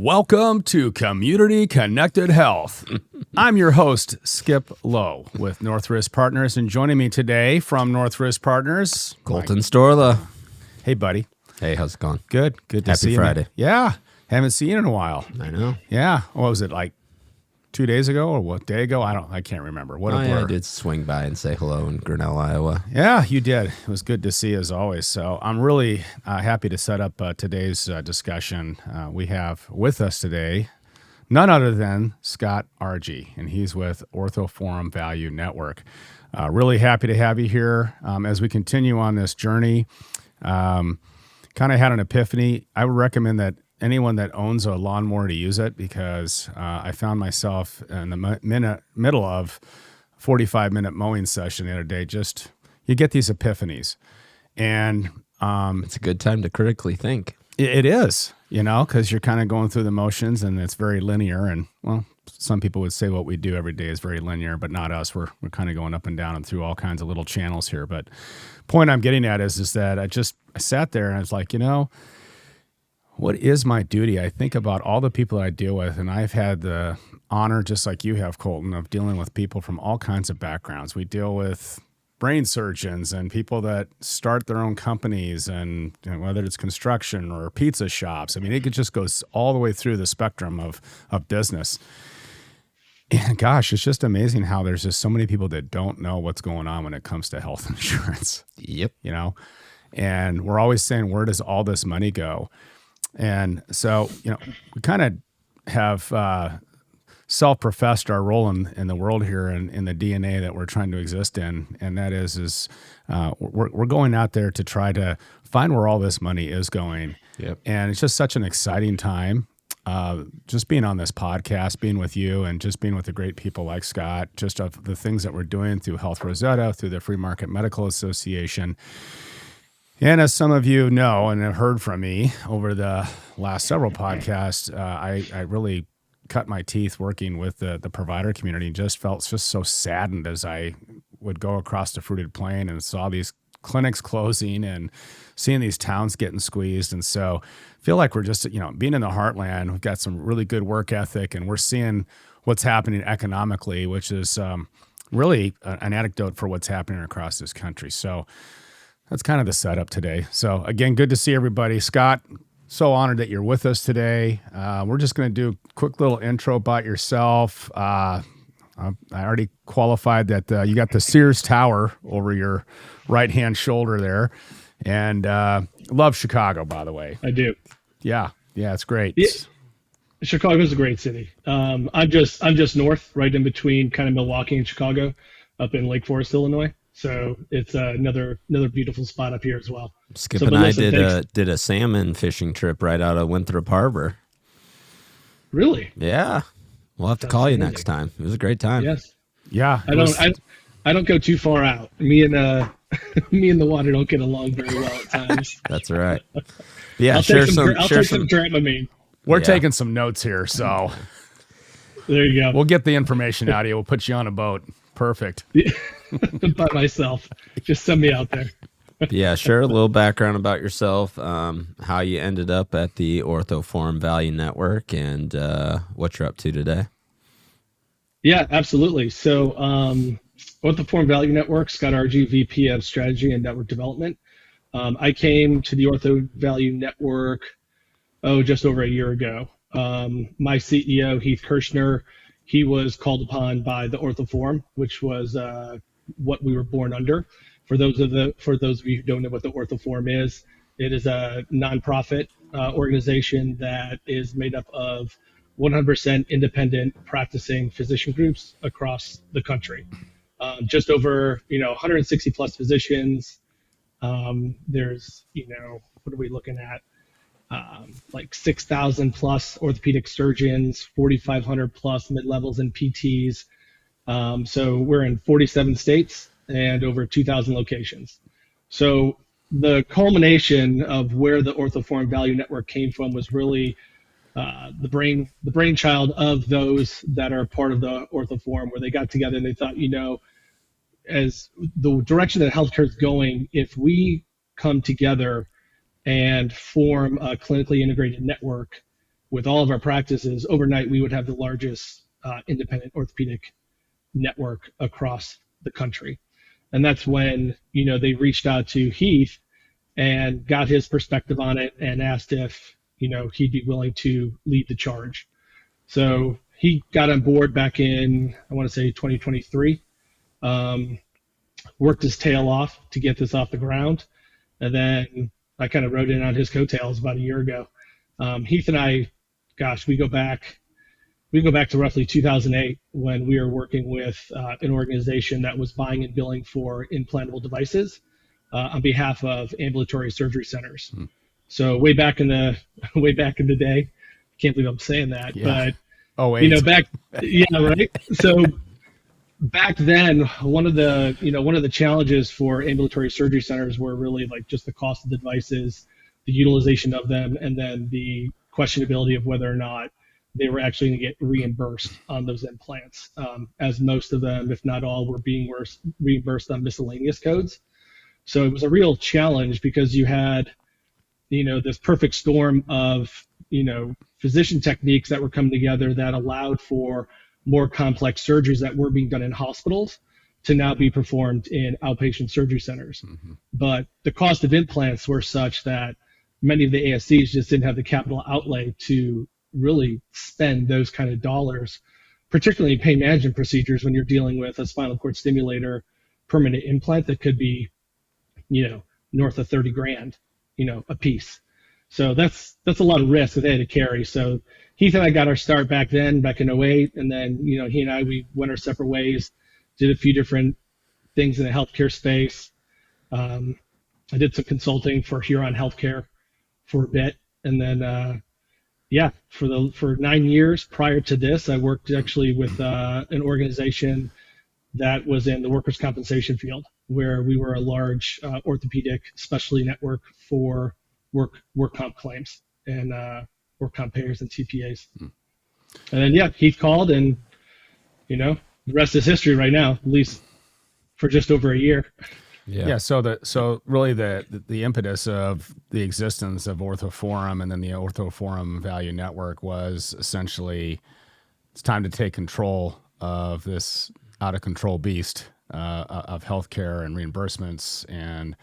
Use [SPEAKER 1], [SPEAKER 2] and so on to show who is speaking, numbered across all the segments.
[SPEAKER 1] Welcome to Community Connected Health. I'm your host, Skip Lowe with North Risk Partners, and joining me today from North Risk Partners,
[SPEAKER 2] Colton Storla.
[SPEAKER 1] Hey, buddy.
[SPEAKER 2] Hey, how's it going?
[SPEAKER 1] Good to see you.
[SPEAKER 2] Happy Friday.
[SPEAKER 1] Man. Yeah, haven't seen you in a while.
[SPEAKER 2] I know.
[SPEAKER 1] Yeah, what was it, like 2 days ago or what day ago? I can't remember. What a blur.
[SPEAKER 2] Yeah, I did swing by and say hello in Grinnell, Iowa.
[SPEAKER 1] Yeah, you did. It was good to see you as always. So I'm really happy to set up today's discussion. We have with us today none other than Scott Argie, and he's with Ortho Forum Value Network. Really happy to have you here as we continue on this journey. Kind of had an epiphany. I would recommend that anyone that owns a lawnmower to use it, because I found myself in the middle of 45-minute mowing session the other day. Just, you get these epiphanies. And
[SPEAKER 2] it's a good time to critically think.
[SPEAKER 1] It is, because you're kind of going through the motions and it's very linear. And, well, some people would say what we do every day is very linear, but not us. We're kind of going up and down and through all kinds of little channels here. But point I'm getting at is that I sat there and I was like, what is my duty? I think about all the people I deal with, and I've had the honor, just like you have, Colton, of dealing with people from all kinds of backgrounds. We deal with brain surgeons and people that start their own companies, and whether it's construction or pizza shops. I mean, it just goes all the way through the spectrum of business. And gosh, it's just amazing how there's just so many people that don't know what's going on when it comes to health insurance.
[SPEAKER 2] Yep.
[SPEAKER 1] And we're always saying, where does all this money go? And so, we kind of have self-professed our role in the world here and in the DNA that we're trying to exist in. And that is we're going out there to try to find where all this money is going.
[SPEAKER 2] Yep.
[SPEAKER 1] And it's just such an exciting time. Just being on this podcast, being with you, and just being with the great people like Scott, just of the things that we're doing through Health Rosetta, through the Free Market Medical Association. And as some of you know and have heard from me over the last several podcasts, I really cut my teeth working with the provider community. Just felt just so saddened as I would go across the fruited plain and saw these clinics closing and seeing these towns getting squeezed. And so I feel like we're just, being in the heartland, we've got some really good work ethic, and we're seeing what's happening economically, which is really an anecdote for what's happening across this country. So that's kind of the setup today. So again, good to see everybody. Scott, so honored that you're with us today. We're just going to do a quick little intro about yourself. I already qualified that you got the Sears Tower over your right-hand shoulder there. And love Chicago, by the way.
[SPEAKER 3] I do.
[SPEAKER 1] Yeah, it's great.
[SPEAKER 3] Yeah. Chicago's a great city. I'm just north, right in between kind of Milwaukee and Chicago, up in Lake Forest, Illinois. So it's another beautiful spot up here as well.
[SPEAKER 2] Skip and I did a salmon fishing trip right out of Winthrop Harbor.
[SPEAKER 3] Really?
[SPEAKER 2] Yeah. We'll have to call you next time. It was a great time.
[SPEAKER 3] Yes.
[SPEAKER 1] Yeah.
[SPEAKER 3] I don't go too far out. Me and the water don't get along very well at times.
[SPEAKER 2] That's right. Yeah.
[SPEAKER 3] I'll take some Dramamine.
[SPEAKER 1] We're taking some notes here, so
[SPEAKER 3] there you go.
[SPEAKER 1] We'll get the information out of you. We'll put you on a boat. Perfect.
[SPEAKER 3] By myself. Just send me out there.
[SPEAKER 2] Yeah, sure. A little background about yourself, how you ended up at the Ortho Forum Value Network, and what you're up to today.
[SPEAKER 3] Yeah, absolutely. So Ortho Forum Value Network, Scott Argie, VP of Strategy and Network Development. I came to the Ortho Value Network, just over a year ago. My CEO, Heath Kirshner, he was called upon by the Ortho Forum, which was what we were born under. For those of you who don't know what the Ortho Forum is, it is a nonprofit organization that is made up of 100% independent practicing physician groups across the country. Just over 160 plus physicians. There's what are we looking at? Like 6,000 plus orthopedic surgeons, 4,500 plus mid-levels and PTs. So we're in 47 states and over 2,000 locations. So the culmination of where the Ortho Forum Value Network came from was really the brainchild of those that are part of the Ortho Forum, where they got together and they thought, as the direction that healthcare is going, if we come together and form a clinically integrated network with all of our practices, overnight we would have the largest independent orthopedic network across the country. And that's when, they reached out to Heath and got his perspective on it and asked if, he'd be willing to lead the charge. So he got on board back in, I want to say 2023, worked his tail off to get this off the ground. And then I kind of rode in on his coattails about a year ago. Heath and I, we go back to roughly 2008 when we were working with an organization that was buying and billing for implantable devices on behalf of ambulatory surgery centers. So way back in the day, can't believe I'm saying that, but right. So back then, one of the challenges for ambulatory surgery centers were really like just the cost of the devices, the utilization of them, and then the questionability of whether or not they were actually going to get reimbursed on those implants, as most of them, if not all, were being reimbursed on miscellaneous codes. So it was a real challenge because you had, this perfect storm of, physician techniques that were coming together that allowed for more complex surgeries that were being done in hospitals to now be performed in outpatient surgery centers. But the cost of implants were such that many of the ASCs just didn't have the capital outlay to really spend those kind of dollars, particularly in pain management procedures when you're dealing with a spinal cord stimulator permanent implant that could be, north of 30 grand, a piece. So that's a lot of risk that they had to carry. So Heath and I got our start back in 08. And then, he and I, we went our separate ways, did a few different things in the healthcare space. I did some consulting for Huron Healthcare for a bit. And then, for 9 years prior to this, I worked actually with an organization that was in the workers' compensation field, where we were a large orthopedic specialty network for work comp claims and work comp payers and TPAs. And then, Heath called, and, the rest is history right now, at least for just over a year.
[SPEAKER 1] So really the impetus of the existence of Ortho Forum and then the Ortho Forum Value Network was essentially it's time to take control of this out of control beast of healthcare and reimbursements and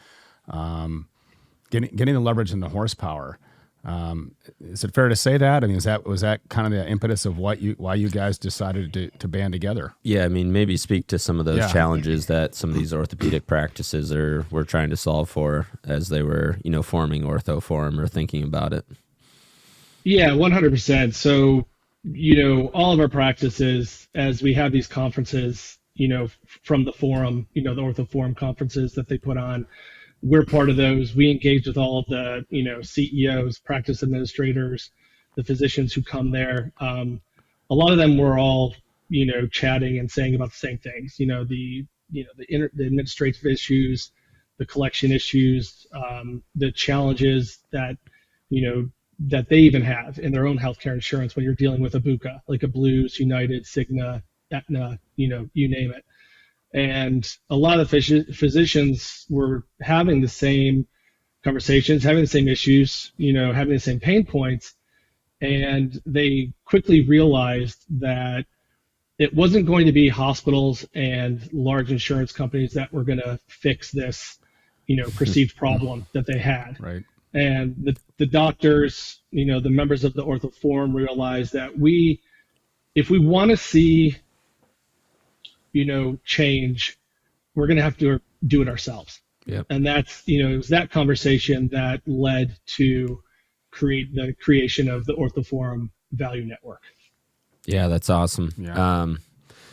[SPEAKER 1] getting the leverage and the horsepower. Is it fair to say that? I mean, was that kind of the impetus of why you guys decided to band together?
[SPEAKER 2] Yeah, I mean, maybe speak to some of those challenges that some of these orthopedic practices were trying to solve for as they were, forming Ortho Forum or thinking about it.
[SPEAKER 3] Yeah, 100%. So, all of our practices, as we have these conferences, from the forum, the Ortho Forum conferences that they put on, we're part of those. We engage with all of the, CEOs, practice administrators, the physicians who come there. A lot of them were all, chatting and saying about the same things. The administrative issues, the collection issues, the challenges that, that they even have in their own healthcare insurance when you're dealing with a BUCA, like a Blues, United, Cigna, Aetna, you name it. And a lot of physicians were having the same conversations, having the same issues, having the same pain points. And they quickly realized that it wasn't going to be hospitals and large insurance companies that were going to fix this, perceived problem that they had.
[SPEAKER 1] Right.
[SPEAKER 3] And the doctors, the members of the Ortho Forum realized that if we want to see change, we're going to have to do it ourselves.
[SPEAKER 2] Yep.
[SPEAKER 3] And that's, it was that conversation that led to the creation of the Ortho Forum Value Network.
[SPEAKER 2] Yeah, that's awesome.
[SPEAKER 1] Yeah.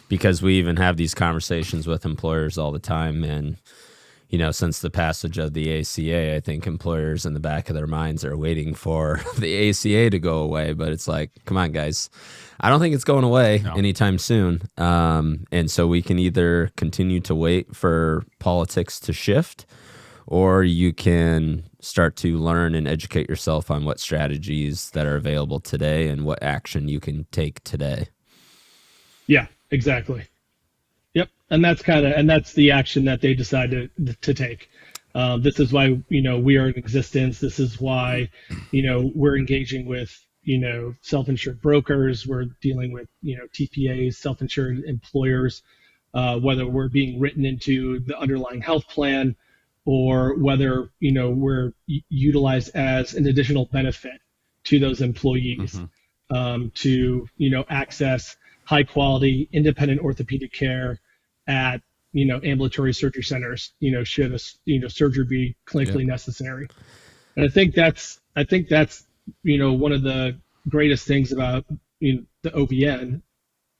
[SPEAKER 2] Because we even have these conversations with employers all the time. And, since the passage of the ACA, I think employers in the back of their minds are waiting for the ACA to go away. But it's like, come on, guys. I don't think it's going away anytime soon. And so we can either continue to wait for politics to shift, or you can start to learn and educate yourself on what strategies that are available today and what action you can take today.
[SPEAKER 3] Yeah, exactly. Yep. And that's the action that they decided to take. This is why, we are in existence. This is why, we're engaging with, self-insured brokers, we're dealing with, TPAs, self-insured employers, whether we're being written into the underlying health plan or whether, we're utilized as an additional benefit to those employees to, access high quality independent orthopedic care at, ambulatory surgery centers, should surgery be clinically necessary. And I think that's one of the greatest things about the OVN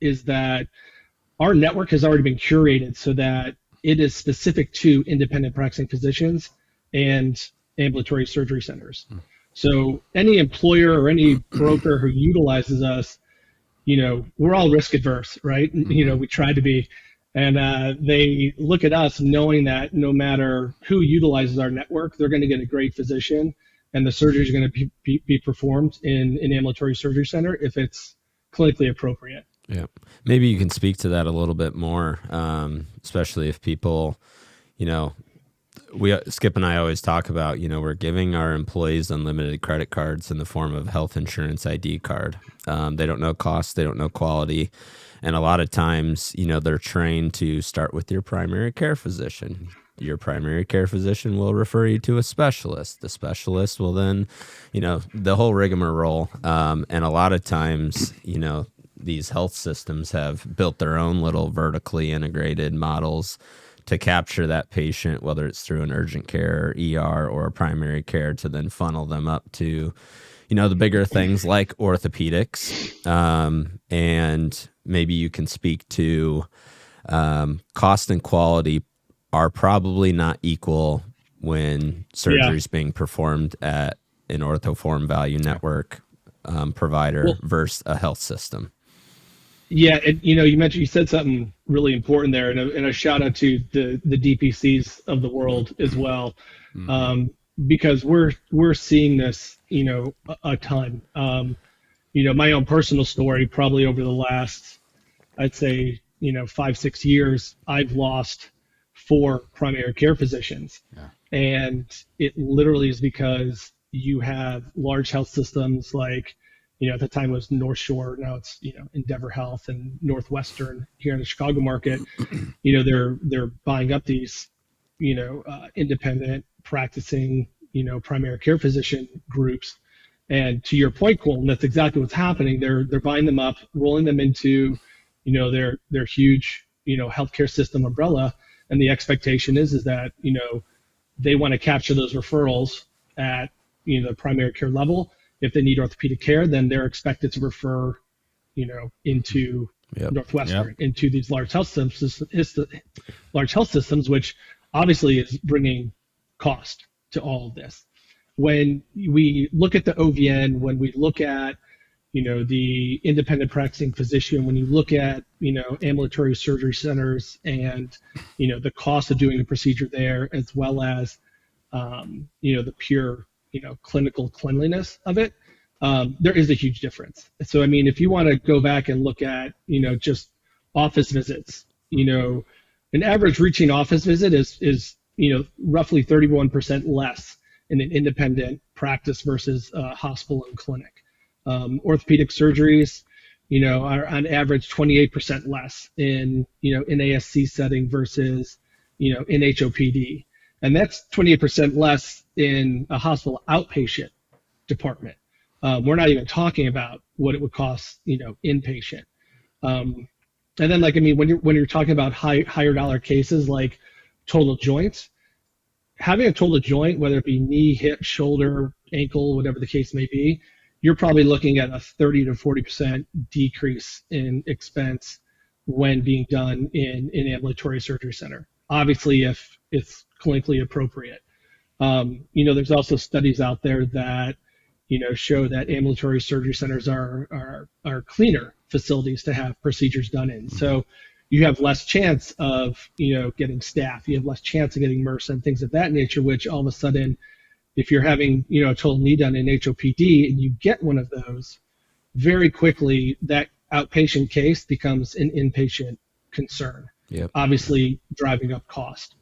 [SPEAKER 3] is that our network has already been curated so that it is specific to independent practicing physicians and ambulatory surgery centers. So any employer or any broker who utilizes us, we're all risk adverse, right? We try to be. And they look at us knowing that no matter who utilizes our network, they're going to get a great physician, and the surgery is going to be performed in an ambulatory surgery center if it's clinically appropriate.
[SPEAKER 2] Yeah. Maybe you can speak to that a little bit more, especially if people, Skip and I always talk about, we're giving our employees unlimited credit cards in the form of health insurance ID card. They don't know cost, they don't know quality. And a lot of times, they're trained to start with your primary care physician. Your primary care physician will refer you to a specialist. The specialist will then, the whole rigmarole. And a lot of times, these health systems have built their own little vertically integrated models to capture that patient, whether it's through an urgent care, ER, or a primary care, to then funnel them up to, the bigger things like orthopedics. And maybe you can speak to cost and quality are probably not equal when surgery is being performed at an Ortho Forum Value Network provider versus a health system.
[SPEAKER 3] Yeah, you said something really important there, and a shout out to the DPCs of the world as well, because we're seeing this, a ton. My own personal story, probably over the last, I'd say, 5-6 years, I've lost 4 primary care physicians, and it literally is because you have large health systems like, at the time it was North Shore, now it's, Endeavor Health and Northwestern here in the Chicago market. They're buying up these, independent practicing, primary care physician groups. And to your point, Colton, that's exactly what's happening. They're buying them up, rolling them into, their huge, healthcare system umbrella. And the expectation is that, they want to capture those referrals at, the primary care level. If they need orthopedic care, then they're expected to refer, into Northwestern, into these large health systems, which obviously is bringing cost to all of this. When we look at the OVN, when we look at, the independent practicing physician, when you look at, ambulatory surgery centers and, the cost of doing the procedure there, as well as, the pure, clinical cleanliness of it, there is a huge difference. So, if you want to go back and look at, just office visits, an average routine office visit is roughly 31% less in an independent practice versus hospital and clinic. Orthopedic surgeries, are on average 28% less in, an ASC setting versus, in HOPD. And that's 28% less in a hospital outpatient department. We're not even talking about what it would cost, inpatient. And then, when you're talking about higher dollar cases like total joints, having a total joint, whether it be knee, hip, shoulder, ankle, whatever the case may be, you're probably looking at a 30 to 40% decrease in expense when being done in an ambulatory surgery center. Obviously, if it's clinically appropriate. There's also studies out there that, show that ambulatory surgery centers are cleaner facilities to have procedures done in. So you have less chance of, getting staph. You have less chance of getting MRSA and things of that nature, which all of a sudden, if you're having, a total knee done in HOPD and you get one of those, very quickly that outpatient case becomes an inpatient concern.
[SPEAKER 2] Yep.
[SPEAKER 3] Obviously driving up cost.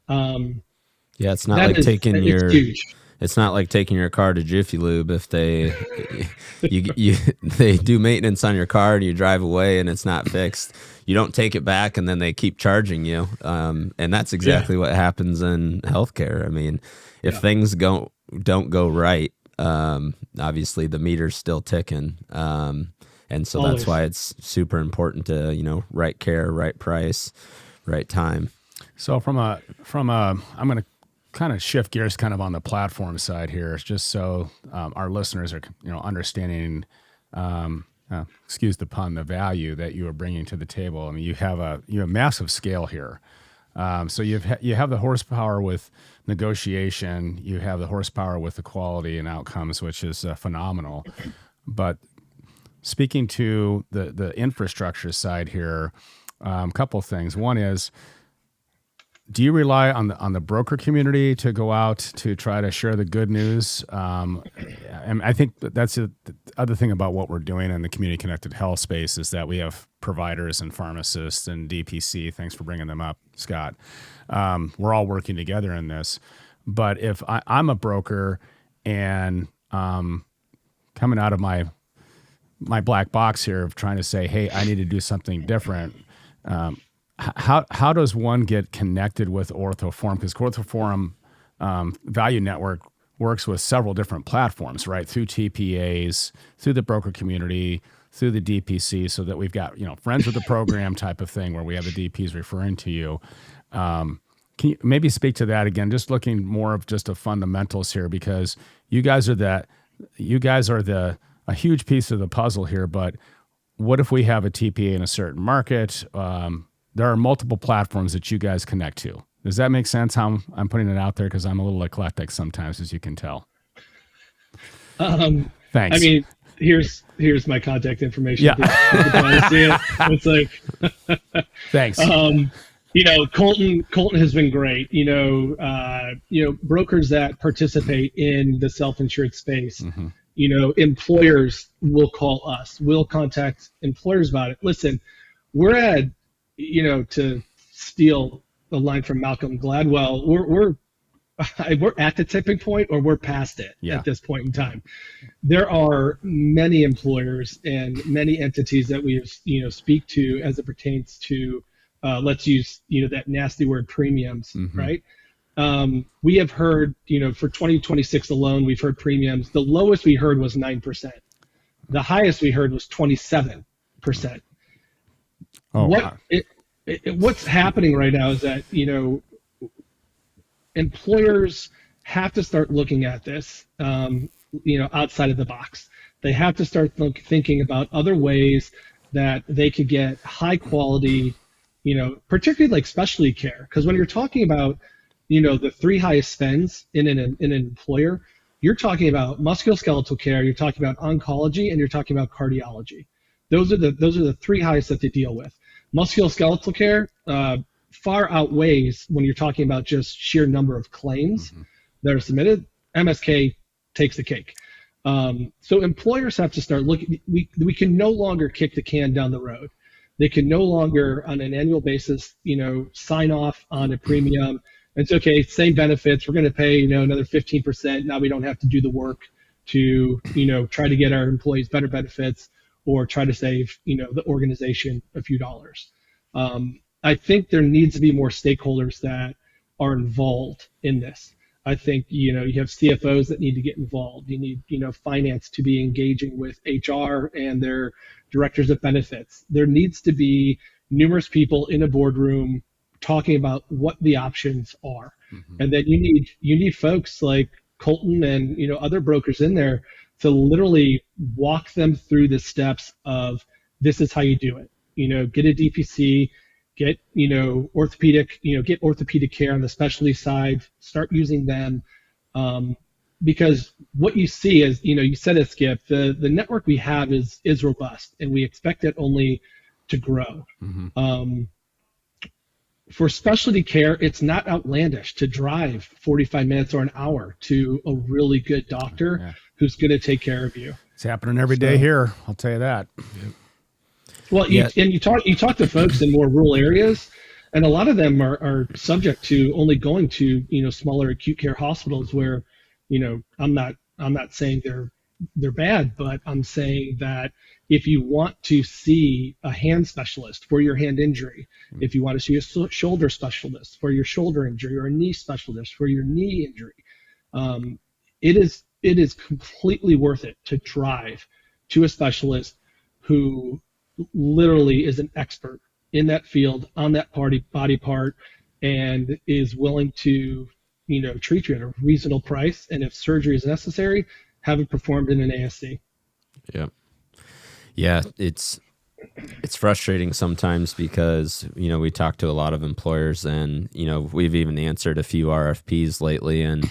[SPEAKER 2] It's not like taking your,
[SPEAKER 3] huge.
[SPEAKER 2] It's not like taking your car to Jiffy Lube. If they they do maintenance on your car and you drive away and it's not fixed, you don't take it back and then they keep charging you. And that's exactly what happens in healthcare. I mean, if things don't go right, obviously the meter's still ticking. And so that's why it's super important to, right care, right price, right time.
[SPEAKER 1] So from a I'm going to kind of shift gears kind of on the platform side here, just so our listeners are, understanding, excuse the pun, the value that you are bringing to the table. I mean, you have massive scale here. So you have the horsepower with negotiation, you have the horsepower with the quality and outcomes, which is phenomenal. But speaking to the infrastructure side here, a couple of things. One is, do you rely on the broker community to go out to try to share the good news? And I think that's the other thing about what we're doing in the community connected health space is that we have providers and pharmacists and DPC. Thanks for bringing them up, Scott. We're all working together in this. But if I'm a broker and coming out of my black box here of trying to say, hey, I need to do something different, how does one get connected with OrthoForum? Because OrthoForum Value Network works with several different platforms, right? Through TPAs, through the broker community, through the DPC, so that we've got, friends with the program type of thing where we have the DPs referring to you. Can you maybe speak to that again? Just looking more of just the fundamentals here, because you guys are a huge piece of the puzzle here. But what if we have a TPA in a certain market? There are multiple platforms that you guys connect to. Does that make sense how I'm putting it out there? Because I'm a little eclectic sometimes, as you can tell. Thanks.
[SPEAKER 3] I mean, here's my contact information.
[SPEAKER 1] Yeah.
[SPEAKER 3] It's like,
[SPEAKER 1] thanks.
[SPEAKER 3] Colton has been great. Brokers that participate in the self-insured space, employers will call us. We'll contact employers about it. Listen, we're at, to steal a line from Malcolm Gladwell, we're at the tipping point, or we're past it at this point in time. There are many employers and many entities that we speak to as it pertains to let's use that nasty word premiums, right? We have heard for 2026 alone, we've heard premiums. The lowest we heard was 9%. The highest we heard was 27%. What's happening right now is that employers have to start looking at this outside of the box. They have to start thinking about other ways that they could get high quality, particularly like specialty care. Because when you're talking about the three highest spends in an employer, you're talking about musculoskeletal care, you're talking about oncology, and you're talking about cardiology. Those are the three highest that they deal with. Musculoskeletal care far outweighs when you're talking about just sheer number of claims that are submitted. MSK takes the cake. So employers have to start looking. We can no longer kick the can down the road. They can no longer, on an annual basis, sign off on a premium. It's okay, same benefits. We're going to pay, another 15%. Now we don't have to do the work to, try to get our employees better benefits or try to save, the organization a few dollars. I think there needs to be more stakeholders that are involved in this. I think, you have CFOs that need to get involved. You need, finance to be engaging with HR and their directors of benefits. There needs to be numerous people in a boardroom talking about what the options are. And then you need folks like Colton and, other brokers in there to literally walk them through the steps of this is how you do it. Get a DPC, get, orthopedic, get orthopedic care on the specialty side, start using them. Because what you see is, you said it, Skip, the network we have is robust, and we expect it only to grow. For specialty care, it's not outlandish to drive 45 minutes or an hour to a really good doctor who's going to take care of you.
[SPEAKER 1] It's happening every day here. I'll tell you that.
[SPEAKER 3] Well, you talk to folks in more rural areas, and a lot of them are subject to only going to smaller acute care hospitals where I'm not saying they're bad, but I'm saying that if you want to see a hand specialist for your hand injury, if you want to see a shoulder specialist for your shoulder injury, or a knee specialist for your knee injury, it is completely worth it to drive to a specialist who literally is an expert in that field, on that body part, and is willing to treat you at a reasonable price, and if surgery is necessary, have it performed in an ASC.
[SPEAKER 2] Yeah, it's frustrating sometimes because we talk to a lot of employers, and we've even answered a few RFPs lately, and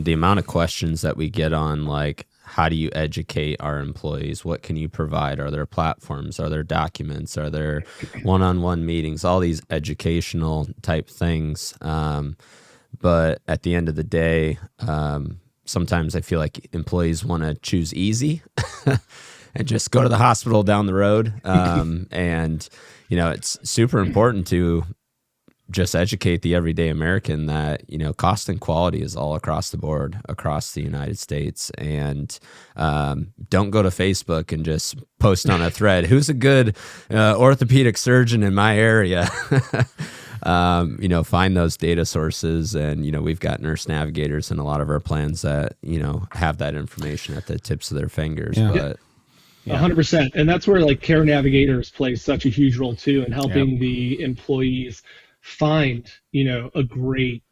[SPEAKER 2] the amount of questions that we get on, like, how do you educate our employees? What can you provide? Are there platforms? Are there documents? Are there one-on-one meetings? All these educational type things. But at the end of the day, sometimes I feel like employees want to choose easy and just go to the hospital down the road. And, it's super important to just educate the everyday American that, cost and quality is all across the board, across the United States. And don't go to Facebook and just post on a thread, who's a good orthopedic surgeon in my area? Find those data sources, and, we've got nurse navigators in a lot of our plans that, have that information at the tips of their fingers.
[SPEAKER 1] Yeah.
[SPEAKER 2] But
[SPEAKER 3] 100%. And that's where care navigators play such a huge role too, in helping the employees find, a great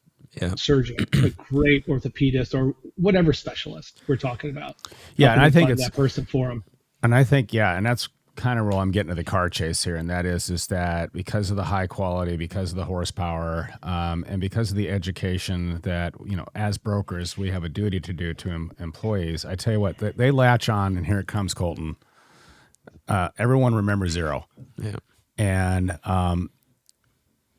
[SPEAKER 3] surgeon, a great orthopedist, or whatever specialist we're talking about.
[SPEAKER 1] Yeah. And I think it's
[SPEAKER 3] that person for them.
[SPEAKER 1] And I think, and that's kind of where I'm getting to the car chase here. And that is that because of the high quality, because of the horsepower, and because of the education that, as brokers, we have a duty to do to employees. I tell you what, they latch on, and here it comes, Colton. Everyone remembers zero.
[SPEAKER 2] Yeah.
[SPEAKER 1] And,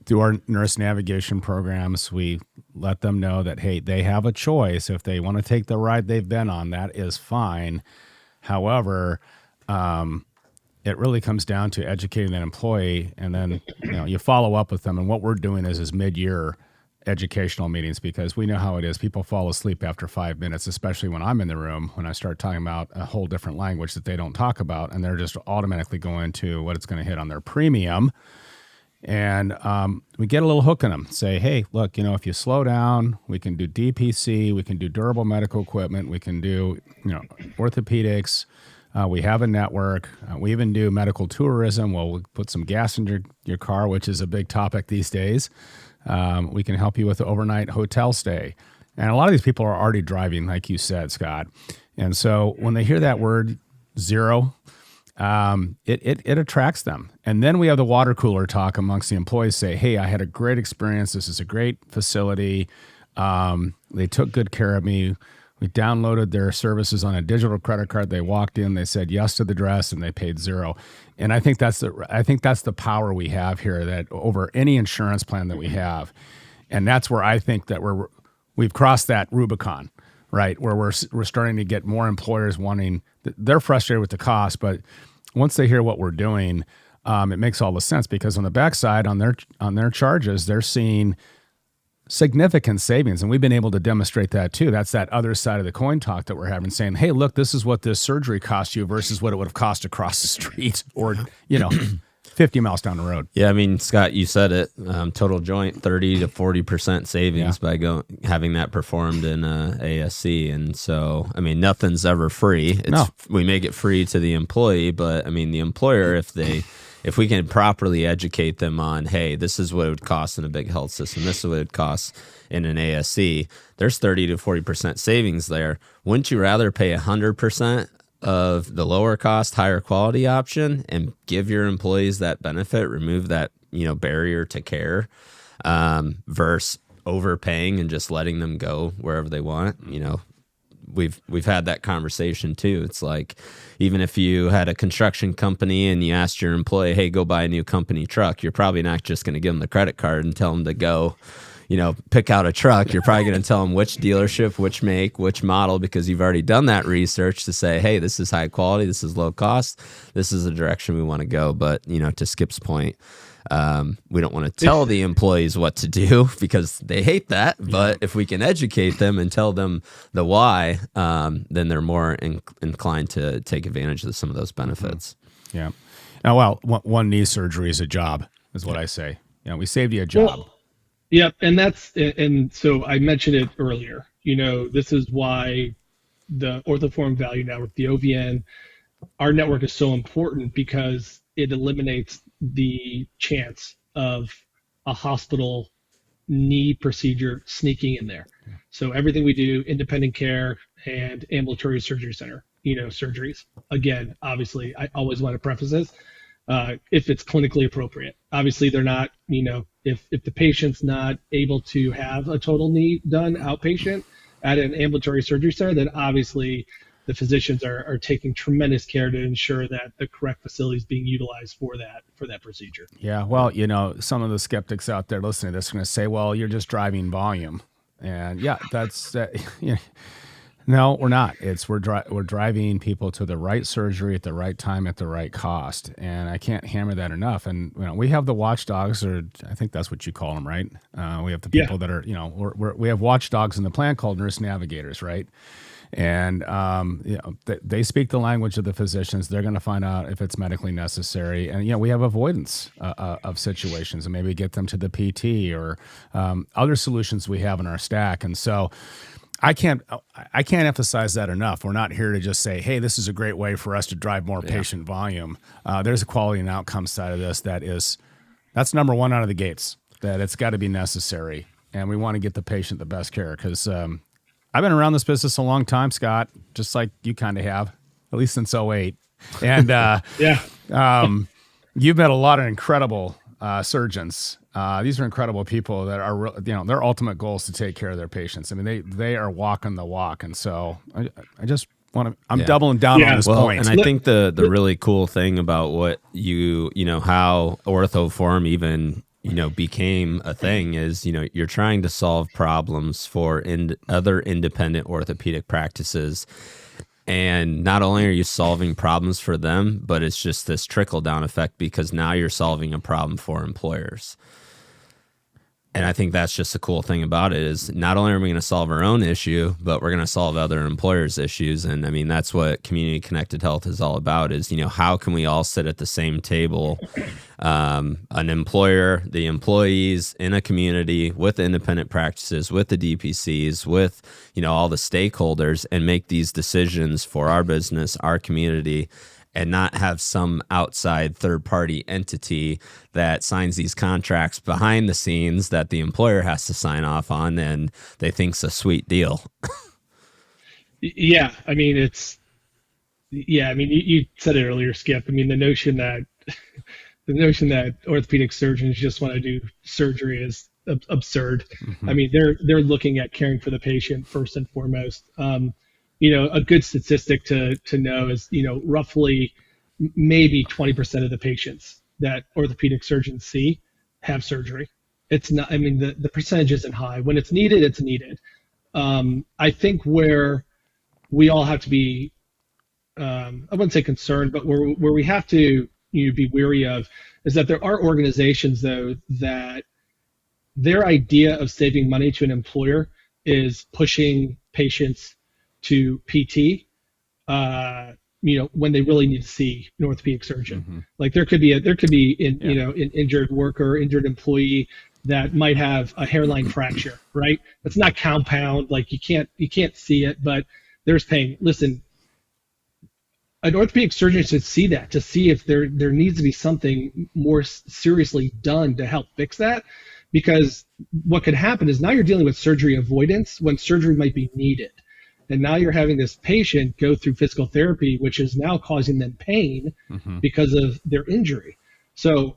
[SPEAKER 1] through our nurse navigation programs, we let them know that, hey, they have a choice. If they want to take the ride they've been on, that is fine. However, it really comes down to educating that employee, and then you follow up with them. And what we're doing is mid-year educational meetings, because we know how it is. People fall asleep after 5 minutes, especially when I'm in the room, when I start talking about a whole different language that they don't talk about, and they're just automatically going to what it's going to hit on their premium. And we get a little hook in them. Say, hey, look, if you slow down, we can do DPC, we can do durable medical equipment, we can do, orthopedics. We have a network. We even do medical tourism. Well, we'll put some gas in your car, which is a big topic these days. We can help you with the overnight hotel stay. And a lot of these people are already driving, like you said, Scott. And so when they hear that word zero, it attracts them. And then we have the water cooler talk amongst the employees. Say, hey, I had a great experience. This is a great facility. They took good care of me. We downloaded their services on a digital credit card. They walked in, they said yes to the dress, and they paid zero. And I think that's the power we have here, that over any insurance plan that we have. And that's where I think that we've crossed that Rubicon, right? Where we're starting to get more employers wanting. They're frustrated with the cost, but once they hear what we're doing, it makes all the sense, because on the backside, on their charges, they're seeing significant savings. And we've been able to demonstrate that too. That's that other side of the coin talk that we're having, saying, hey, look, this is what this surgery cost you versus what it would have cost across the street or, 50 miles down the road.
[SPEAKER 2] Yeah, I mean, Scott, you said it. Total joint, 30 to 40% savings by having that performed in ASC. And so, I mean, nothing's ever free. We make it free to the employee, but I mean, the employer, if we can properly educate them on, hey, this is what it would cost in a big health system, this is what it would cost in an ASC, there's 30 to 40% savings there. Wouldn't you rather pay 100% of the lower cost, higher quality option and give your employees that benefit, remove that, barrier to care, versus overpaying and just letting them go wherever they want? We've had that conversation too. It's like, even if you had a construction company and you asked your employee, hey, go buy a new company truck, you're probably not just going to give them the credit card and tell them to go, pick out a truck, you're probably going to tell them which dealership, which make, which model, because you've already done that research to say, hey, this is high quality, this is low cost, this is the direction we want to go. But, to Skip's point, we don't want to tell the employees what to do because they hate that. But if we can educate them and tell them the why, then they're more inclined to take advantage of some of those benefits.
[SPEAKER 1] Yeah. Now, well, one knee surgery is a job, is what I say. We saved you a job.
[SPEAKER 3] Well, yeah, and so I mentioned it earlier. This is why the Ortho Forum Value Network, the OVN, our network is so important because it eliminates the chance of a hospital knee procedure sneaking in there. So everything we do, independent care and ambulatory surgery center, surgeries. Again, obviously, I always want to preface this, if it's clinically appropriate. Obviously, they're not, if the patient's not able to have a total knee done outpatient at an ambulatory surgery center, then obviously the physicians are taking tremendous care to ensure that the correct facility is being utilized for that procedure.
[SPEAKER 1] Yeah, well, some of the skeptics out there listening to this are going to say, well, you're just driving volume. And yeah, that's no, we're not. We're driving people to the right surgery at the right time at the right cost. And I can't hammer that enough. And we have the watchdogs, or I think that's what you call them, right? We have the people that are, we have watchdogs in the plan called nurse navigators, right? And they speak the language of the physicians. They're going to find out if it's medically necessary. And we have avoidance of situations, and maybe get them to the PT or other solutions we have in our stack. And so I can't emphasize that enough. We're not here to just say, hey, this is a great way for us to drive more patient volume. There's a quality and outcome side of this that's number one out of the gates, that it's got to be necessary. And we want to get the patient the best care, because I've been around this business a long time, Scott, just like you kind of have, at least since '08. And you've met a lot of incredible surgeons. These are incredible people that are, their ultimate goal is to take care of their patients. I mean, they are walking the walk. And so I just want to, I'm doubling down on this point.
[SPEAKER 2] And I think the really cool thing about what how Ortho Forum even became a thing is, you're trying to solve problems for other independent orthopedic practices. And not only are you solving problems for them, but it's just this trickle down effect, because now you're solving a problem for employers. And I think that's just the cool thing about it, is not only are we going to solve our own issue, but we're going to solve other employers' issues. And I mean, that's what community connected health is all about, is, how can we all sit at the same table, an employer, the employees in a community, with independent practices, with the DPCs, with, all the stakeholders, and make these decisions for our business, our community, and not have some outside third-party entity that signs these contracts behind the scenes that the employer has to sign off on, and they think's a sweet deal.
[SPEAKER 3] Yeah, I mean, you said it earlier, Skip. I mean, the notion that orthopedic surgeons just want to do surgery is absurd. Mm-hmm. I mean, they're looking at caring for the patient first and foremost. A good statistic to know is, roughly maybe 20% of the patients that orthopedic surgeons see have surgery. It's not, I mean, the percentage isn't high. When it's needed, it's needed. I think where we all have to be, I wouldn't say concerned, but where we have to be wary of is that there are organizations, though, that their idea of saving money to an employer is pushing patients to PT, when they really need to see an orthopedic surgeon. Mm-hmm. Like there could be an injured worker, injured employee that might have a hairline fracture, right? It's not compound, like you can't see it, but there's pain. Listen, an orthopedic surgeon should see that, to see if there needs to be something more seriously done to help fix that. Because what could happen is now you're dealing with surgery avoidance when surgery might be needed. And now you're having this patient go through physical therapy, which is now causing them pain because of their injury. So,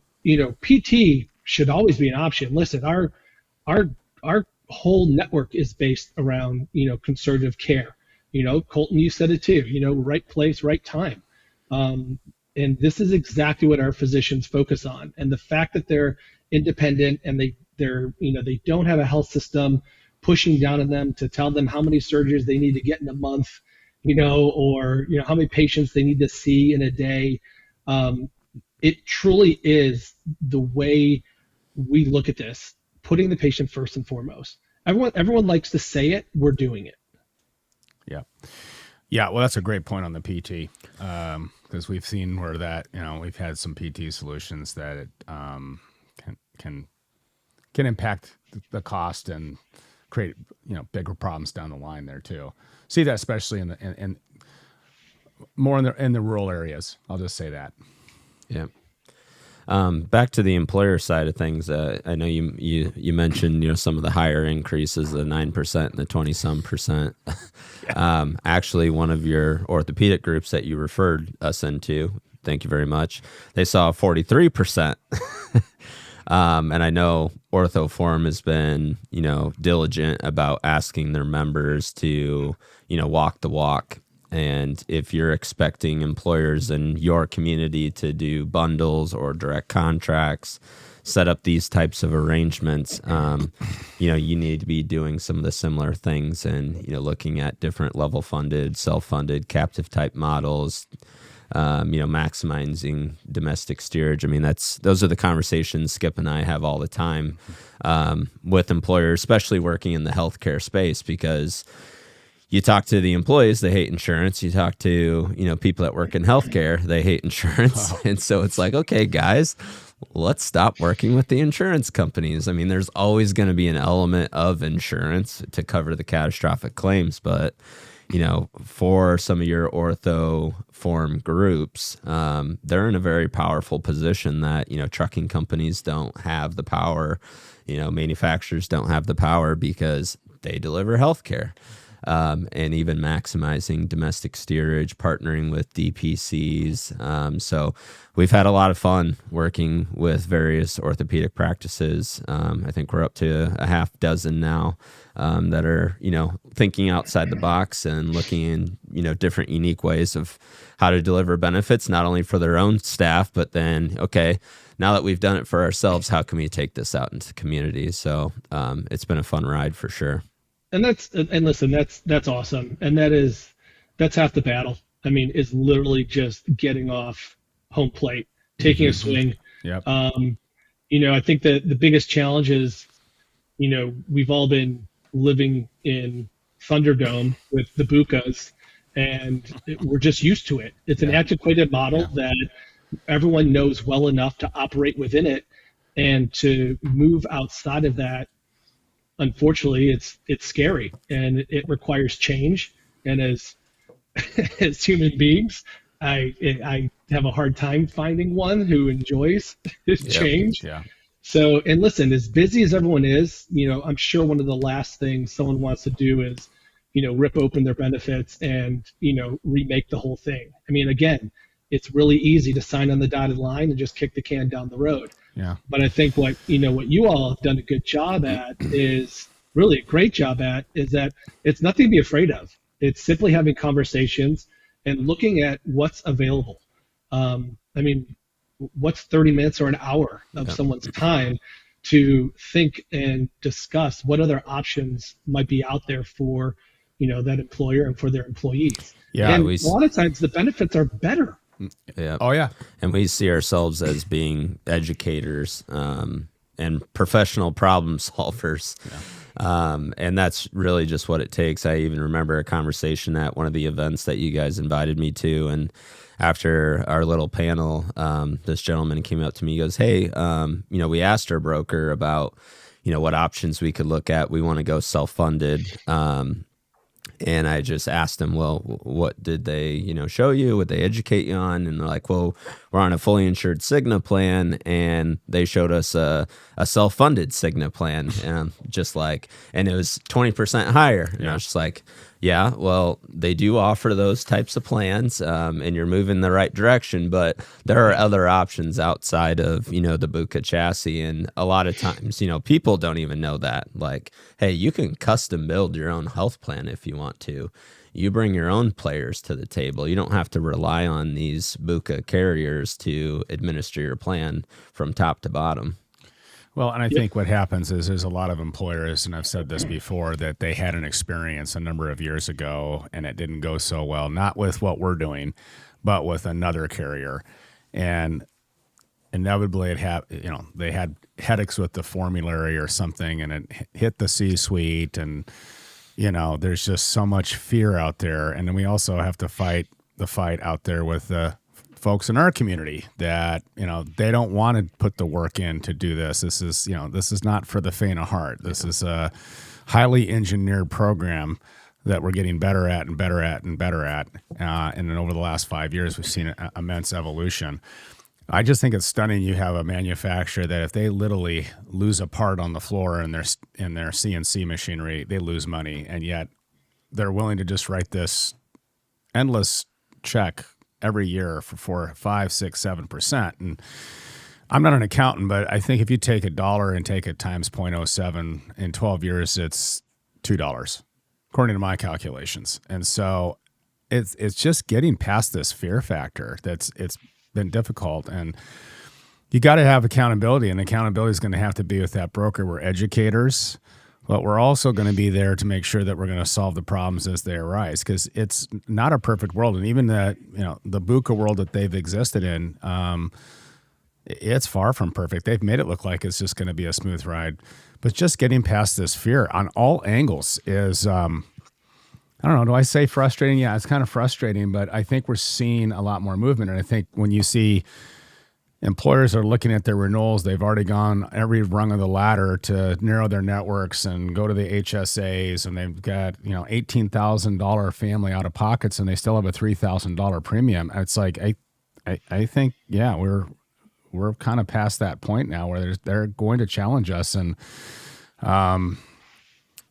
[SPEAKER 3] PT should always be an option. Listen, our whole network is based around, conservative care. Colton, you said it too, right place, right time. And this is exactly what our physicians focus on. And the fact that they're independent and they they don't have a health system pushing down on them to tell them how many surgeries they need to get in a month, or how many patients they need to see in a day. It truly is the way we look at this, putting the patient first and foremost. Everyone likes to say it. We're doing it.
[SPEAKER 1] Yeah. Well, that's a great point on the PT, because we've seen where that, we've had some PT solutions that it can impact the cost and create, bigger problems down the line there too. See that especially in more in the rural areas. I'll just say that.
[SPEAKER 2] Yeah. Back to the employer side of things, I know you mentioned some of the higher increases, the 9% and the 20-some%. Yeah. Actually, one of your orthopedic groups that you referred us into, thank you very much, they saw 43%. And I know Ortho Forum has been diligent about asking their members to walk the walk. And if you're expecting employers in your community to do bundles or direct contracts, set up these types of arrangements, you need to be doing some of the similar things and, looking at different level funded, self-funded, captive type models, maximizing domestic steerage. I mean, those are the conversations Skip and I have all the time with employers, especially working in the healthcare space, because you talk to the employees, they hate insurance. You talk to, people that work in healthcare, they hate insurance. Oh. And so it's like, okay, guys, let's stop working with the insurance companies. I mean, there's always going to be an element of insurance to cover the catastrophic claims. But, for some of your Ortho Forum groups, they're in a very powerful position that, trucking companies don't have the power, manufacturers don't have the power because they deliver healthcare. And even maximizing domestic steerage, partnering with DPCs. So we've had a lot of fun working with various orthopedic practices. I think we're up to a half dozen now that are, thinking outside the box and looking in, different unique ways of how to deliver benefits, not only for their own staff, but then, okay, now that we've done it for ourselves, how can we take this out into the community? So it's been a fun ride for sure.
[SPEAKER 3] And listen, that's awesome. And that's half the battle. I mean, it's literally just getting off home plate, taking a swing.
[SPEAKER 1] Yep.
[SPEAKER 3] I think that the biggest challenge is, we've all been living in Thunderdome with the Bucas, and we're just used to it. It's an antiquated model that everyone knows well enough to operate within it, and to move outside of that, unfortunately, it's scary, and it requires change. And as human beings, I have a hard time finding one who enjoys change.
[SPEAKER 1] Yeah.
[SPEAKER 3] So, and listen, as busy as everyone is, I'm sure one of the last things someone wants to do is, rip open their benefits and, remake the whole thing. I mean, again, it's really easy to sign on the dotted line and just kick the can down the road.
[SPEAKER 1] Yeah.
[SPEAKER 3] But I think what you all have done a good job at is really a great job at is that it's nothing to be afraid of. It's simply having conversations and looking at what's available. I mean, what's 30 minutes or an hour of someone's time to think and discuss what other options might be out there for, that employer and for their employees.
[SPEAKER 2] Yeah.
[SPEAKER 3] And a lot of times the benefits are better.
[SPEAKER 2] Yeah.
[SPEAKER 1] Oh, yeah.
[SPEAKER 2] And we see ourselves as being educators and professional problem solvers. Yeah. And that's really just what it takes. I even remember a conversation at one of the events that you guys invited me to. And after our little panel, this gentleman came up to me. He goes, hey, we asked our broker about, what options we could look at. We want to go self-funded. And I just asked them, well, what did they, show you? Would they educate you on? And they're like, well, we're on a fully insured Cigna plan, and they showed us a self-funded Cigna plan, and and it was 20% higher. And I was just like, yeah, well, they do offer those types of plans, and you're moving in the right direction, but there are other options outside of, the Buca chassis. And a lot of times, people don't even know that. Like, hey, you can custom build your own health plan if you want to. You bring your own players to the table. You don't have to rely on these Buca carriers to administer your plan from top to bottom.
[SPEAKER 1] Well, and I think what happens is there's a lot of employers, and I've said this before, that they had an experience a number of years ago and it didn't go so well, not with what we're doing, but with another carrier. And inevitably they had headaches with the formulary or something, and it hit the C-suite, and there's just so much fear out there. And then we also have to fight the fight out there with the folks in our community that, they don't want to put the work in to do this. This is not for the faint of heart. This is a highly engineered program that we're getting better at and better at and better at. And then over the last 5 years, we've seen an immense evolution. I just think it's stunning. You have a manufacturer that if they literally lose a part on the floor in their CNC machinery, they lose money. And yet they're willing to just write this endless check every year for 4, 5, 6, 7%. And I'm not an accountant, but I think if you take $1 and take it times 0.07 in 12 years, it's $2, according to my calculations. And so it's just getting past this fear factor. It's been difficult, and you got to have accountability, and accountability is going to have to be with that broker. We're educators, but we're also going to be there to make sure that we're going to solve the problems as they arise, because it's not a perfect world. And even the BUCA world that they've existed in, it's far from perfect. They've made it look like it's just going to be a smooth ride, but just getting past this fear on all angles is, I don't know, do I say frustrating? Yeah, it's kind of frustrating, but I think we're seeing a lot more movement. And I think when you see employers are looking at their renewals, they've already gone every rung of the ladder to narrow their networks and go to the HSAs, and they've got, $18,000 family out of pockets, and they still have a $3,000 premium. It's like, I think, yeah, we're kind of past that point now where they're going to challenge us, and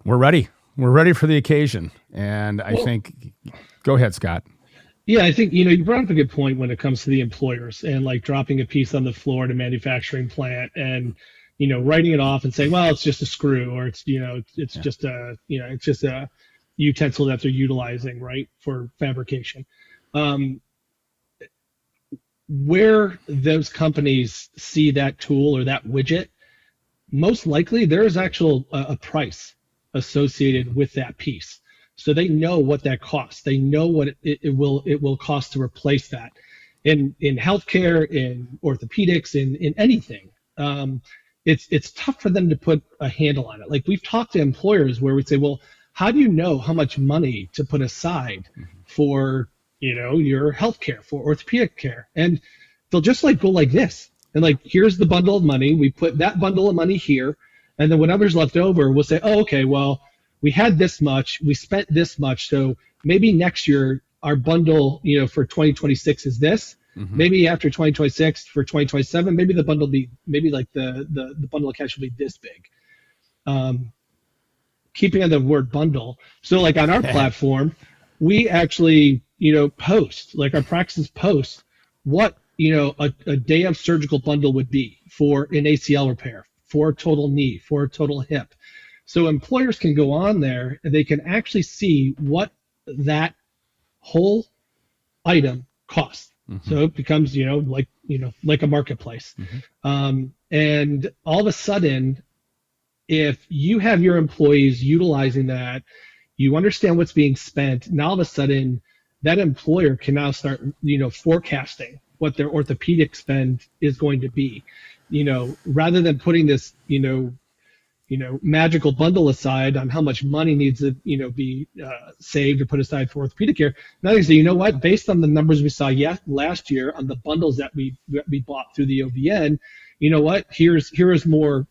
[SPEAKER 1] we're ready. We're ready for the occasion. And I think, go ahead, Scott.
[SPEAKER 3] Yeah, I think, you brought up a good point when it comes to the employers and like dropping a piece on the floor at a manufacturing plant and, writing it off and saying, well, it's just a screw, or it's just a utensil that they're utilizing, right, for fabrication. Where those companies see that tool or that widget, most likely there is a price associated with that piece. So they know what that costs. They know what it will cost to replace that. In healthcare, in orthopedics, in anything, it's tough for them to put a handle on it. Like, we've talked to employers where we say, well, how do you know how much money to put aside for your healthcare, for orthopedic care? And they'll just go like this, and here's the bundle of money. We put that bundle of money here, and then whatever's left over, we'll say, oh, okay, well, we had this much, we spent this much, so maybe next year our bundle, for 2026 is this. Mm-hmm. Maybe after 2026 for 2027, maybe the bundle the bundle of cash will be this big. Keeping on the word bundle, so on our platform, we actually post, our practices post what a day of surgical bundle would be for an ACL repair, for a total knee, for a total hip. So employers can go on there and they can actually see what that whole item costs. Mm-hmm. So it becomes, like a marketplace. Mm-hmm. And all of a sudden, if you have your employees utilizing that, you understand what's being spent. Now all of a sudden, that employer can now start, forecasting what their orthopedic spend is going to be, rather than putting this, magical bundle aside on how much money needs to, be saved or put aside for orthopedic care. Now they say, you know what, based on the numbers we saw last year on the bundles that we bought through the OVN, you know what, here's a more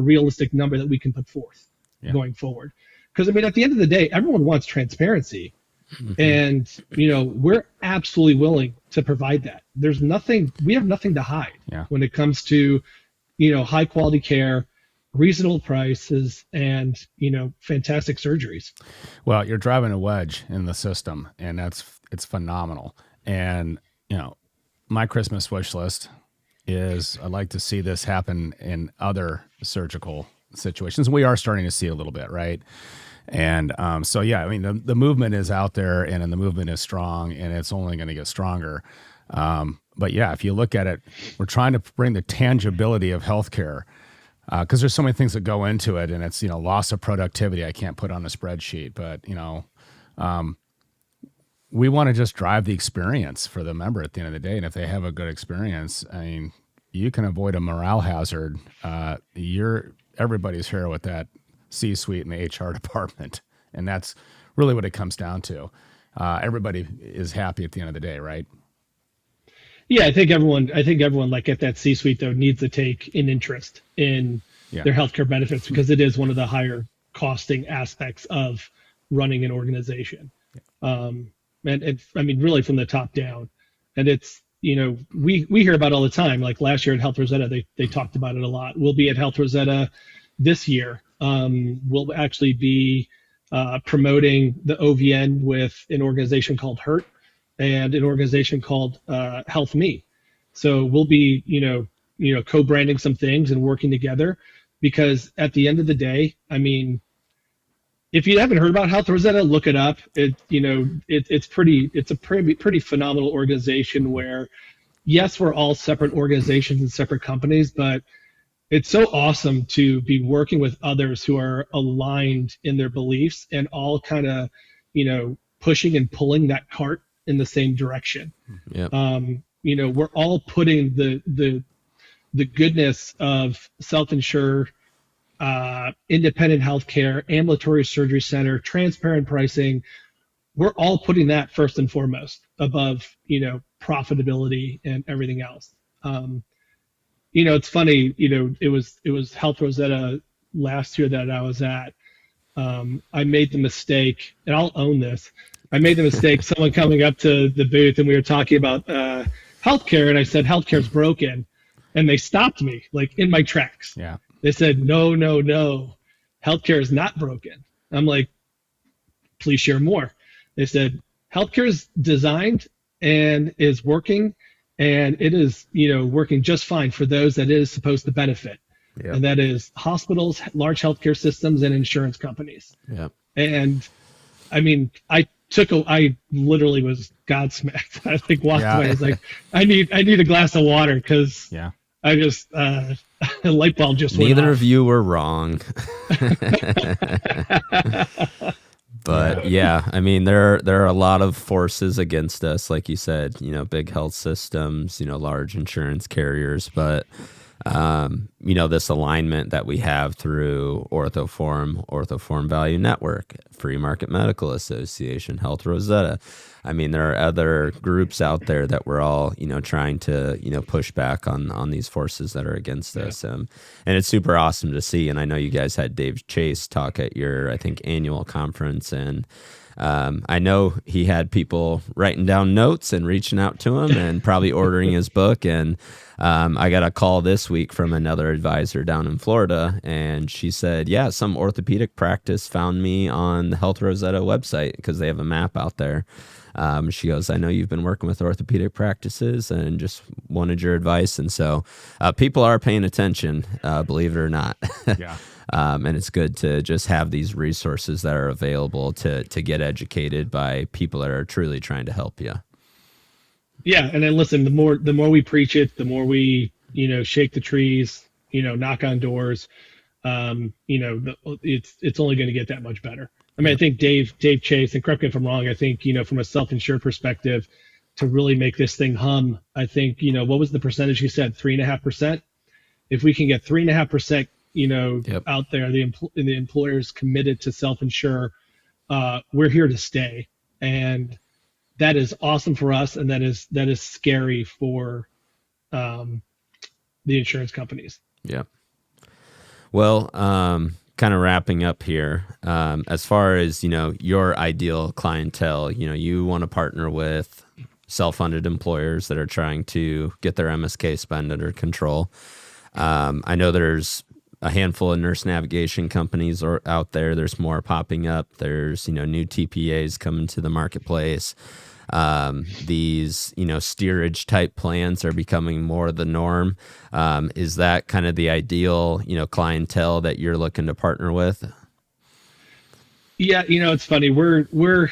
[SPEAKER 3] realistic number that we can put forth going forward. Because at the end of the day, everyone wants transparency. Mm-hmm. And, we're absolutely willing to provide that. We have nothing to hide when it comes to, high quality care, reasonable prices, and, fantastic surgeries.
[SPEAKER 1] Well, you're driving a wedge in the system, and it's phenomenal. And, my Christmas wish list is I'd like to see this happen in other surgical situations. We are starting to see a little bit, right? And the movement is out there, and the movement is strong, and it's only going to get stronger. But if you look at it, we're trying to bring the tangibility of healthcare because there's so many things that go into it, and it's, loss of productivity I can't put on a spreadsheet, but we want to just drive the experience for the member at the end of the day. And if they have a good experience, I mean, you can avoid a morale hazard. Everybody's here with that C-suite and the HR department. And that's really what it comes down to. Everybody is happy at the end of the day, right?
[SPEAKER 3] Yeah, I think everyone like at that C-suite though needs to take an interest in their healthcare benefits, because it is one of the higher costing aspects of running an organization. And I mean, really from the top down. And it's, we hear about it all the time. Like last year at Health Rosetta, they talked about it a lot. We'll be at Health Rosetta this year. We'll actually be promoting the OVN with an organization called HURT and an organization called Health Me. So we'll be, co-branding some things and working together, because at the end of the day, I mean, if you haven't heard about Health Rosetta, look it up. It's a pretty phenomenal organization where, yes, we're all separate organizations and separate companies, but it's so awesome to be working with others who are aligned in their beliefs and all kind of, pushing and pulling that cart in the same direction.
[SPEAKER 2] Yep.
[SPEAKER 3] We're all putting the goodness of self-insure, independent healthcare, ambulatory surgery center, transparent pricing. We're all putting that first and foremost above, profitability and everything else. It's funny, it was Health Rosetta last year that I was at. I made the mistake, and I'll own this. I made the mistake, someone coming up to the booth and we were talking about healthcare, and I said, healthcare's broken. And they stopped me like in my tracks.
[SPEAKER 1] Yeah.
[SPEAKER 3] They said, no, healthcare is not broken. I'm like, please share more. They said, healthcare is designed and is working, and it is, working just fine for those that it is supposed to benefit.
[SPEAKER 2] Yep.
[SPEAKER 3] And that is hospitals, large healthcare systems, and insurance companies.
[SPEAKER 2] Yep.
[SPEAKER 3] And I mean, I literally was godsmacked. I walked away. I was like, I need a glass of water, because I just a light bulb just went
[SPEAKER 2] Neither
[SPEAKER 3] off.
[SPEAKER 2] of you were wrong. But I mean, there are a lot of forces against us, like you said, big health systems, large insurance carriers, but this alignment that we have through Ortho Forum Value Network, Free Market Medical Association, Health Rosetta. I mean, there are other groups out there that we're all, trying to, push back on these forces that are against us. And it's super awesome to see. And I know you guys had Dave Chase talk at your, I think, annual conference. And I know he had people writing down notes and reaching out to him and probably ordering his book. And I got a call this week from another advisor down in Florida, and she said, some orthopedic practice found me on the Health Rosetta website because they have a map out there. She goes, I know you've been working with orthopedic practices and just wanted your advice. And so people are paying attention, believe it or not.
[SPEAKER 1] Yeah.
[SPEAKER 2] And it's good to just have these resources that are available to get educated by people that are truly trying to help you.
[SPEAKER 3] Yeah, and then listen, the more we preach it, the more we, shake the trees, knock on doors, it's only going to get that much better. I mean, I think Dave Chase, and correct me if I'm wrong, I think, from a self-insured perspective, to really make this thing hum, I think, what was the percentage you said? 3.5%? If we can get 3.5%, out there, the employers committed to self-insure, we're here to stay. And that is awesome for us, and that is scary for the insurance companies.
[SPEAKER 2] Yeah. Well, kind of wrapping up here, as far as, your ideal clientele, you want to partner with self-funded employers that are trying to get their MSK spend under control. I know there's a handful of nurse navigation companies out there. There's more popping up. There's, new TPAs coming to the marketplace. These, steerage type plans are becoming more the norm. Is that kind of the ideal, clientele that you're looking to partner with?
[SPEAKER 3] Yeah. It's funny. We're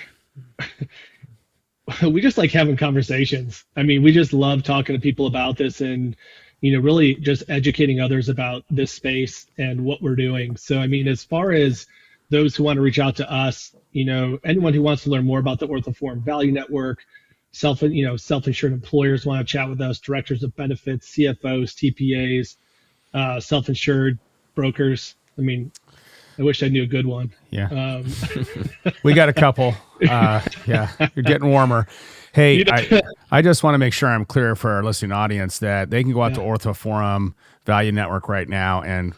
[SPEAKER 3] we just like having conversations. I mean, we just love talking to people about this, and, really just educating others about this space and what we're doing. So, I mean, as far as those who want to reach out to us, anyone who wants to learn more about the Ortho Forum Value Network, self-insured employers want to chat with us, directors of benefits, CFOs, TPAs, self-insured brokers. I mean, I wish I knew a good one.
[SPEAKER 1] Yeah. We got a couple. Yeah, you're getting warmer. Hey, I just want to make sure I'm clear for our listening audience that they can go out to Ortho Forum Value Network right now and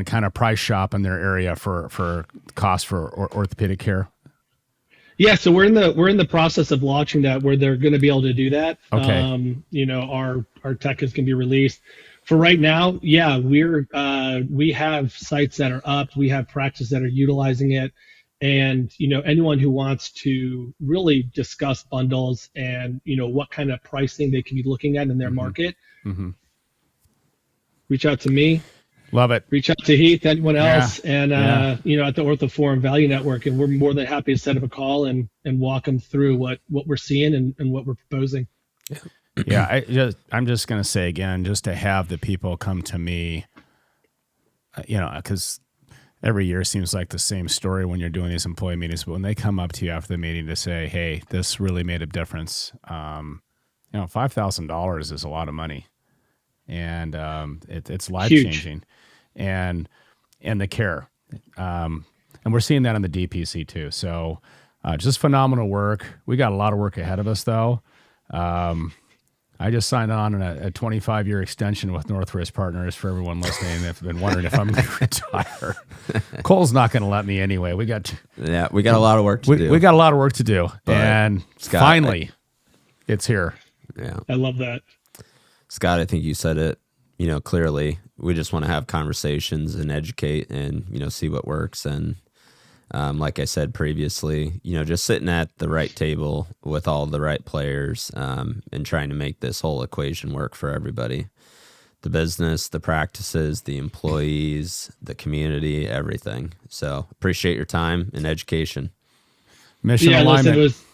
[SPEAKER 1] kind of price shop in their area for cost for orthopedic care.
[SPEAKER 3] Yeah, so we're in the process of launching that, where they're going to be able to do that.
[SPEAKER 1] Okay.
[SPEAKER 3] Our tech is going to be released. For right now, yeah, we have sites that are up. We have practices that are utilizing it, and anyone who wants to really discuss bundles and what kind of pricing they can be looking at in their market, reach out to me.
[SPEAKER 1] Love it.
[SPEAKER 3] Reach out to Heath, anyone else, and at the Ortho Forum Value Network, and we're more than happy to set up a call and walk them through what we're seeing and what we're proposing.
[SPEAKER 1] Yeah, I'm just going to say again, just to have the people come to me, because every year seems like the same story when you're doing these employee meetings, but when they come up to you after the meeting to say, hey, this really made a difference, $5,000 is a lot of money, and it's life-changing. And the care. And we're seeing that on the DPC too. So just phenomenal work. We got a lot of work ahead of us though. I just signed on a 25-year extension with Northwest Partners for everyone listening that's been wondering if I'm going to retire. Cole's not going to let me anyway. We got
[SPEAKER 2] a lot of work to do.
[SPEAKER 1] We got a lot of work to do. But and
[SPEAKER 2] Scott,
[SPEAKER 1] finally, it's here.
[SPEAKER 2] Yeah.
[SPEAKER 3] I love that.
[SPEAKER 2] Scott, I think you said it, clearly. We just want to have conversations and educate and, see what works. And like I said previously, just sitting at the right table with all the right players and trying to make this whole equation work for everybody. The business, the practices, the employees, the community, everything. So appreciate your time and education.
[SPEAKER 1] Mission alignment.
[SPEAKER 3] Listen,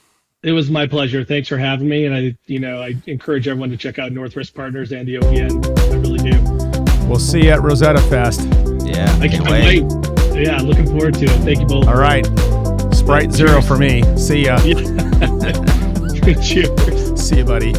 [SPEAKER 3] it was my pleasure. Thanks for having me. And I encourage everyone to check out Northwest Partners and the OPN. I really do.
[SPEAKER 1] We'll see you at Rosetta Fest.
[SPEAKER 2] Yeah,
[SPEAKER 3] I can't wait. Yeah, looking forward to it. Thank you both.
[SPEAKER 1] All right. Sprite Zero for me. See ya.
[SPEAKER 3] Cheers.
[SPEAKER 1] See you, buddy.